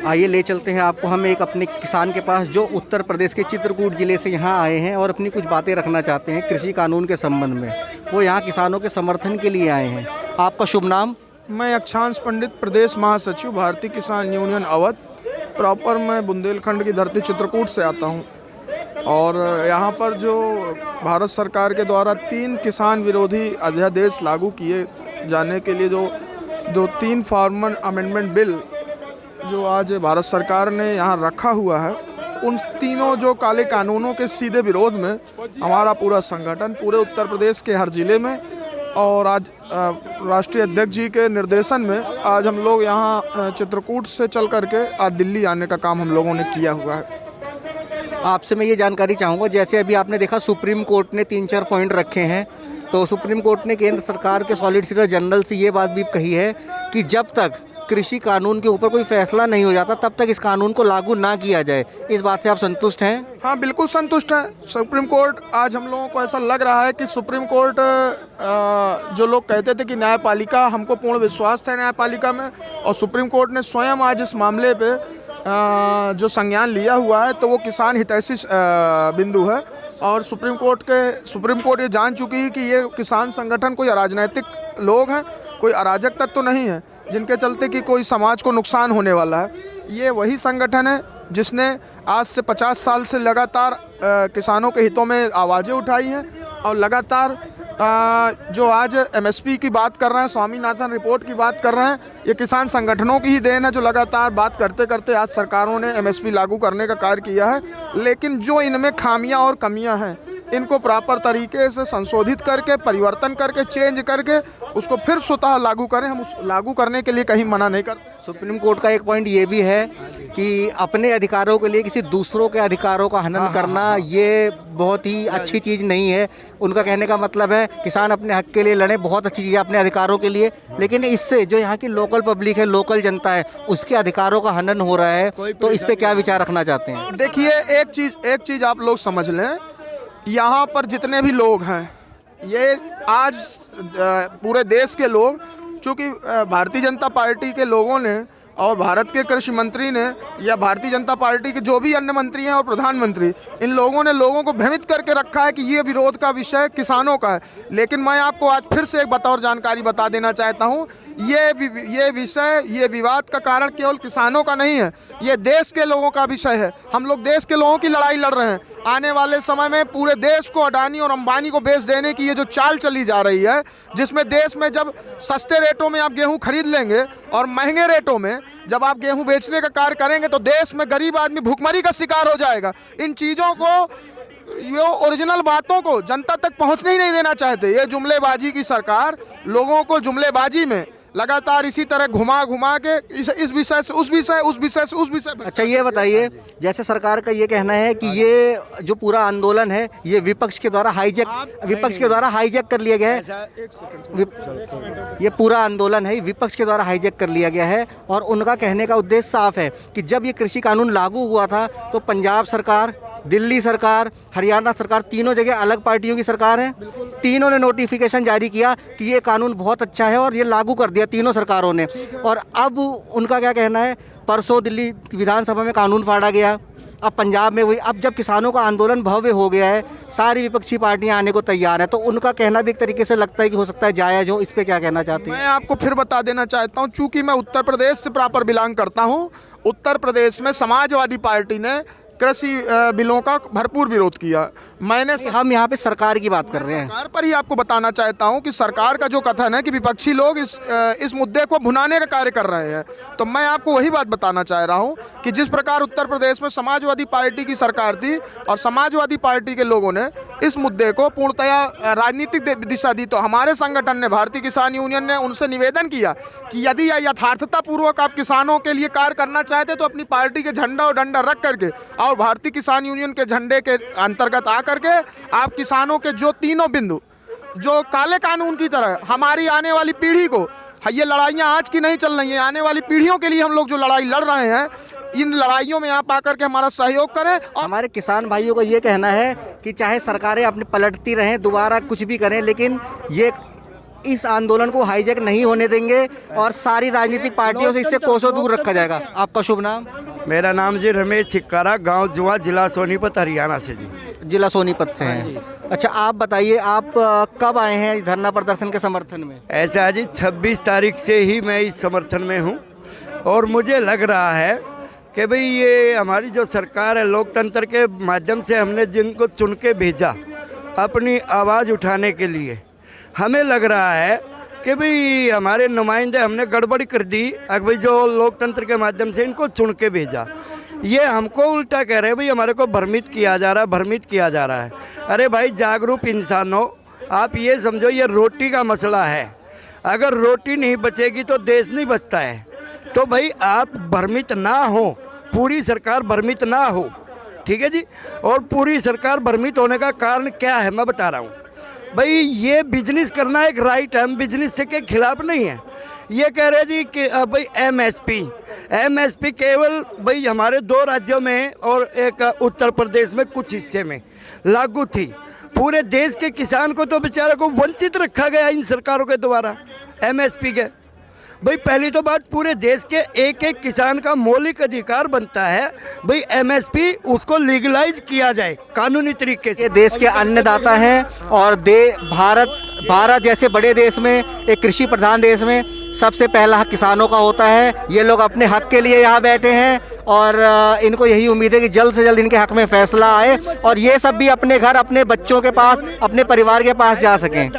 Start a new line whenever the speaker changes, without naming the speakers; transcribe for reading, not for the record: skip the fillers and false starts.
आइए ले चलते हैं आपको हम एक अपने किसान के पास जो उत्तर प्रदेश के चित्रकूट ज़िले से यहाँ आए हैं और अपनी कुछ बातें रखना चाहते हैं कृषि कानून के संबंध में। वो यहाँ किसानों के समर्थन के लिए आए हैं। आपका शुभ नाम?
मैं अक्षांश पंडित, प्रदेश महासचिव, भारतीय किसान यूनियन अवध। प्रॉपर मैं बुंदेलखंड की धरती चित्रकूट से आता हूँ और यहाँ पर जो भारत सरकार के द्वारा 3 किसान विरोधी अध्यादेश लागू किए जाने के लिए जो 3 फार्मर अमेंडमेंट बिल जो आज भारत सरकार ने यहाँ रखा हुआ है, उन तीनों जो काले कानूनों के सीधे विरोध में हमारा पूरा संगठन पूरे उत्तर प्रदेश के हर ज़िले में और आज राष्ट्रीय अध्यक्ष जी के निर्देशन में आज हम लोग यहाँ चित्रकूट से चल करके आज दिल्ली आने का काम हम लोगों ने किया हुआ है।
आपसे मैं ये जानकारी चाहूँगा, जैसे अभी आपने देखा सुप्रीम कोर्ट ने 3-4 पॉइंट रखे हैं, तो सुप्रीम कोर्ट ने केंद्र सरकार के सॉलिसिटर जनरल से ये बात भी कही है कि जब तक कृषि कानून के ऊपर कोई फैसला नहीं हो जाता तब तक इस कानून को लागू ना किया जाए। इस बात से आप संतुष्ट हैं?
हाँ, बिल्कुल संतुष्ट हैं। सुप्रीम कोर्ट, आज हम लोगों को ऐसा लग रहा है कि सुप्रीम कोर्ट, जो लोग कहते थे कि न्यायपालिका, हमको पूर्ण विश्वास था न्यायपालिका में, और सुप्रीम कोर्ट ने स्वयं आज इस मामले पे जो संज्ञान लिया हुआ है, तो वो किसान हितैषी बिंदु है। और सुप्रीम कोर्ट ये जान चुकी है कि ये किसान संगठन कोई अराजनैतिक लोग हैं, कोई अराजक तत्व तो नहीं है जिनके चलते कि कोई समाज को नुकसान होने वाला है। ये वही संगठन है जिसने आज से 50 साल से लगातार किसानों के हितों में आवाज़ें उठाई हैं और लगातार जो आज एमएसपी की बात कर रहे हैं, स्वामीनाथन रिपोर्ट की बात कर रहे हैं, ये किसान संगठनों की ही देन है जो लगातार बात करते करते आज सरकारों ने एमएसपी लागू करने का कार्य किया है। लेकिन जो इनमें खामियां और कमियां हैं, इनको प्रॉपर तरीके से संशोधित करके, परिवर्तन करके, चेंज करके उसको फिर स्वतः लागू करें। हम उस लागू करने के लिए कहीं मना नहीं करते।
सुप्रीम कोर्ट का एक पॉइंट ये भी है कि अपने अधिकारों के लिए किसी दूसरों के अधिकारों का हनन करना ये बहुत ही अच्छी चीज़ नहीं है। उनका कहने का मतलब है किसान अपने हक के लिए लड़े, बहुत अच्छी चीज़ है अपने अधिकारों के लिए, लेकिन इससे जो यहाँ की लोकल पब्लिक है, लोकल जनता है, उसके अधिकारों का हनन हो रहा है। तो इस पर क्या विचार रखना चाहते हैं?
देखिए, एक चीज़ आप लोग समझ लें, यहाँ पर जितने भी लोग हैं, ये आज पूरे देश के लोग, चूँकि भारतीय जनता पार्टी के लोगों ने और भारत के कृषि मंत्री ने या भारतीय जनता पार्टी के जो भी अन्य मंत्री हैं और प्रधानमंत्री, इन लोगों ने लोगों को भ्रमित करके रखा है कि ये विरोध का विषय किसानों का है। लेकिन मैं आपको आज फिर से एक बतौर जानकारी बता देना चाहता हूँ, ये विषय, ये विवाद का कारण केवल किसानों का नहीं है, ये देश के लोगों का विषय है। हम लोग देश के लोगों की लड़ाई लड़ रहे हैं। आने वाले समय में पूरे देश को अडानी और अंबानी को बेच देने की ये जो चाल चली जा रही है, जिसमें देश में जब सस्ते रेटों में आप गेहूं खरीद लेंगे और महंगे रेटों में जब आप गेहूं बेचने का कार्य करेंगे, तो देश में गरीब आदमी भूखमरी का शिकार हो जाएगा। इन चीज़ों को, ये ओरिजिनल बातों को जनता तक पहुंचने ही नहीं देना चाहते। ये जुमलेबाजी की सरकार लोगों को जुमलेबाजी में लगातार इसी तरह घुमा घुमा के इस विषय से उस विषय, उस विषय से उस विषय।
अच्छा, ये बताइए, जैसे सरकार का ये कहना है कि ये जो पूरा आंदोलन है ये विपक्ष के द्वारा हाईजैक कर लिया गया है। ये पूरा आंदोलन है विपक्ष के द्वारा हाईजैक कर लिया गया है और उनका कहने का उद्देश्य साफ है कि जब ये कृषि कानून लागू हुआ था तो पंजाब सरकार, दिल्ली सरकार, हरियाणा सरकार, तीनों जगह अलग पार्टियों की सरकार है, तीनों ने नोटिफिकेशन जारी किया कि ये कानून बहुत अच्छा है और ये लागू कर दिया तीनों सरकारों ने। और अब उनका क्या कहना है, परसों दिल्ली विधानसभा में कानून फाड़ा गया, अब पंजाब में वही। अब जब किसानों का आंदोलन भव्य हो गया है, सारी विपक्षी पार्टियां आने को तैयार है, तो उनका कहना भी एक तरीके से लगता है कि हो सकता है जायज़ हो। इस पर क्या कहना चाहते हैं?
मैं आपको फिर बता देना चाहता हूं, चूंकि मैं उत्तर प्रदेश से प्रॉपर बिलोंग करता हूं। उत्तर प्रदेश में समाजवादी पार्टी ने कृषि बिलों का भरपूर विरोध किया।
हम यहाँ पे सरकार की बात कर रहे हैं।
सरकार पर ही आपको बताना चाहता हूँ कि सरकार का जो कथन है कि विपक्षी लोग इस मुद्दे को भुनाने का कार्य कर रहे हैं, तो मैं आपको वही बात बताना चाह रहा हूँ कि जिस प्रकार उत्तर प्रदेश में समाजवादी पार्टी की सरकार थी और समाजवादी पार्टी के लोगों ने इस मुद्दे को पूर्णतया राजनीतिक दिशा दी, तो हमारे संगठन ने, भारतीय किसान यूनियन ने उनसे निवेदन किया कि यदि यथार्थता पूर्वक आप किसानों के लिए कार्य करना चाहते तो अपनी पार्टी के झंडा और डंडा रख करके और भारतीय किसान यूनियन के झंडे के अंतर्गत आकर के आप किसानों के जो तीनों बिंदु जो काले कानून की तरह हमारी आने वाली पीढ़ी को, ये लड़ाइयाँ आज की नहीं चल रही हैं, आने वाली पीढ़ियों के लिए हम लोग जो लड़ाई लड़ रहे हैं, इन लड़ाइयों में आप आकर के हमारा सहयोग करें। और
हमारे किसान भाइयों को ये कहना है कि चाहे सरकारें अपनी पलटती रहें, दोबारा कुछ भी करें, लेकिन ये इस आंदोलन को हाईजैक नहीं होने देंगे और सारी राजनीतिक पार्टियों से इससे कोसों दूर रखा जाएगा। आपका शुभ नाम?
मेरा नाम जी रमेश छिक्कारा, गांव जुआ, जिला सोनीपत, हरियाणा से जी।
जिला सोनीपत से हैं। अच्छा, आप बताइए, आप कब आए हैं धरना प्रदर्शन के समर्थन में?
ऐसा है जी, 26 तारीख से ही मैं इस समर्थन में हूं और मुझे लग रहा है कि भाई ये हमारी जो सरकार है, लोकतंत्र के माध्यम से हमने जिनको चुन के भेजा अपनी आवाज़ उठाने के लिए, हमें लग रहा है कि भाई हमारे नुमाइंदे हमने गड़बड़ी कर दी। अब भाई जो लोकतंत्र के माध्यम से इनको चुन के भेजा, ये हमको उल्टा कह रहे हैं, भाई हमारे को भ्रमित किया जा रहा है, भ्रमित किया जा रहा है। अरे भाई जागरूक इंसान हो, आप ये समझो ये रोटी का मसला है, अगर रोटी नहीं बचेगी तो देश नहीं बचता है। तो भाई आप भ्रमित ना हो, पूरी सरकार भ्रमित ना हो, ठीक है जी। और पूरी सरकार भ्रमित होने का कारण क्या है मैं बता रहा हूँ। भाई ये बिजनेस करना एक राइट है, हम बिजनेस के खिलाफ नहीं है। ये कह रहे जी कि भाई एमएसपी केवल भाई हमारे 2 राज्यों में और एक उत्तर प्रदेश में कुछ हिस्से में लागू थी। पूरे देश के किसान को तो बेचारे को वंचित रखा गया इन सरकारों के द्वारा एमएसपी के। भाई पहली तो बात, पूरे देश के एक एक किसान का मौलिक अधिकार बनता है भाई एमएसपी उसको लीगलाइज किया जाए कानूनी तरीके से।
ये देश के अन्नदाता हैं और भारत जैसे बड़े देश में, एक कृषि प्रधान देश में सबसे पहला हक किसानों का होता है। ये लोग अपने हक के लिए यहाँ बैठे हैं और इनको यही उम्मीद है कि जल्द से जल्द इनके हक में फैसला आए और ये सब भी अपने घर, अपने बच्चों के पास, अपने परिवार के पास जा सकें।